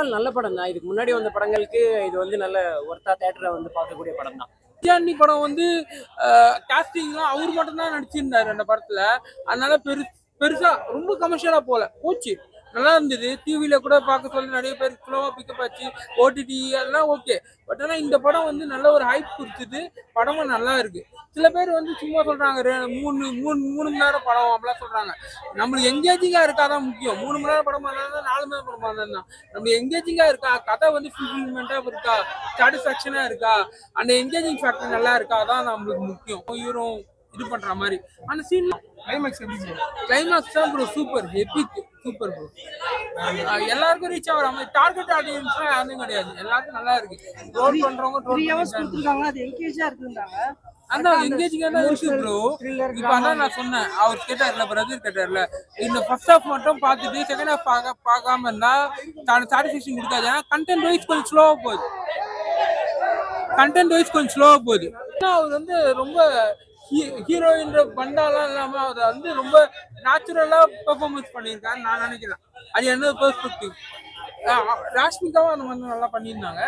Overall நல்ல படம் தான். இதுக்கு முன்னாடி வந்த படங்களுக்கு இது வந்து நல்ல ஒர்த்தா தியேட்டர்ல வந்து பார்க்கக்கூடிய படம் தான். விஜயாண்டி படம் வந்து காஸ்டிங்லாம் அவர் மட்டும் தான் நடிச்சிருந்தாரு அந்த படத்துல. அதனால பெருசா ரொம்ப கமர்ஷியலா போச்சு. நல்லா இருந்தது. டிவியில கூட பார்க்க சொல்லி நிறைய பேர் ஸ்லோவா பிக்கப் ஆச்சு. ஓடிடி எல்லாம் ஓகே. பட் ஆனால் இந்த படம் வந்து நல்ல ஒரு ஹைப் கொடுத்தது. படமும் நல்லா இருக்கு. சில பேர் வந்து சும்மா சொல்றாங்க 3 மணி நேரம் படம் அப்படிலாம் சொல்றாங்க. நம்மளுக்கு எங்கேஜிங்கா இருக்காதான் முக்கியம். 3 மணி நேரம் படமா இருந்தா 4 மணி நேரம் படமா இருந்தா நம்மளுக்கு எங்கேஜிங்கா இருக்கா, கதை வந்து ஃபுல்ஃபில்மெண்டா இருக்கா, சாட்டிஸ்ஃபேக்ஷனா இருக்கா, அந்த எங்கேஜிங் ஃபேக்டர் நல்லா இருக்கா, அதான் நம்மளுக்கு முக்கியம். ஹீரோ இது பண்ற மாதிரி அந்த சீன் கிளைமாக்ஸ் எப்படி ப்ரோ? கிளைமாக்ஸ் தான் bro super Epic super bro. எல்லாருக்கும் ரீச் ஆகிற மாதிரி டார்கெட் ஆடியன்ஸ்லாம் யாரும் கிடையாது. எல்லாருக்கும் நல்லா இருக்கு. ரோல் பண்றவங்க 3 ஹவர்ஸ் கொடுத்துருக்காங்க. அது எங்கேஜா இருக்குன்றாங்க. அதான் எங்கேஜிங்கா தான் இருக்கு ப்ரோ. இப்போ அதான் நான் சொன்னேன். அவர் கேட்டார்ல, பிரதர் கேட்டார்ல, இந்த ஃபர்ஸ்ட் ஹாஃப் மட்டும் பார்த்துட்டு செகண்ட் ஹாஃப் பார்க்காம இருந்தா சாட்டிஸ்ஃபேக்ஷன் கொடுக்காது. ஏன்னா கண்டென்ட் வைஸ் கொஞ்சம் ஸ்லோவா போகுது. அவர் வந்து ரொம்ப ஹீரோயின் பண்டாலாம் இல்லாம அதை வந்து ரொம்ப நேச்சுரலா பெர்ஃபார்மன்ஸ் பண்ணியிருக்காரு நான் நினைக்கிறேன். அது என்ன பெர்ஸ்பெக்டிவ். ராஷ்மிகாவும் அந்த மாதிரி நல்லா பண்ணியிருந்தாங்க.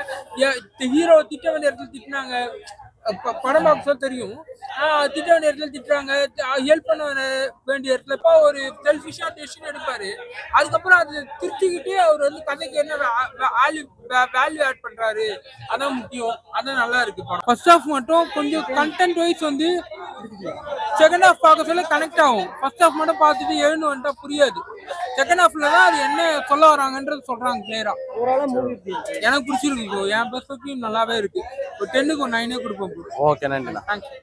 ஹீரோ திட்ட வேண்டிய இடத்துல திட்டினாங்க. படம் பார்க்க தெரியும். திட்ட வேண்டிய இடத்துல திட்டுறாங்க, ஹெல்ப் பண்ண வேண்டிய இடத்துல இப்போ ஒரு செல்ஃபிஷா டெசிஷன் எடுப்பாரு. அதுக்கப்புறம் அது திருத்திக்கிட்டே அவர் வந்து கதைக்கு என்ன வேல்யூ ஆட் பண்றாரு, அதான் முக்கியம். அதான் நல்லா இருக்கு படம். ஃபர்ஸ்ட் ஹாஃப் மட்டும் கொஞ்சம் கண்டென்ட் வைஸ் வந்து செகண்ட் ஹாஃப் பார்க்க சொல்ல கனெக்ட் ஆகும். ஃபர்ஸ்ட் ஹாஃப் மட்டும் பார்த்துட்டு எழுந்து வந்துட்டா புரியாது. செகண்ட் ஹாஃப்ல தான் அது என்ன சொல்ல வராங்கன்றது சொல்றாங்க கிளியரா. எனக்கு பிடிச்சிருக்கு. என் பெர்ஸ்பெக்டிவ் நல்லாவே இருக்கு. ஒரு 10க்கு 9 கொடுப்போம். ஓகே, நன்றி. தேங்க்ஸ்.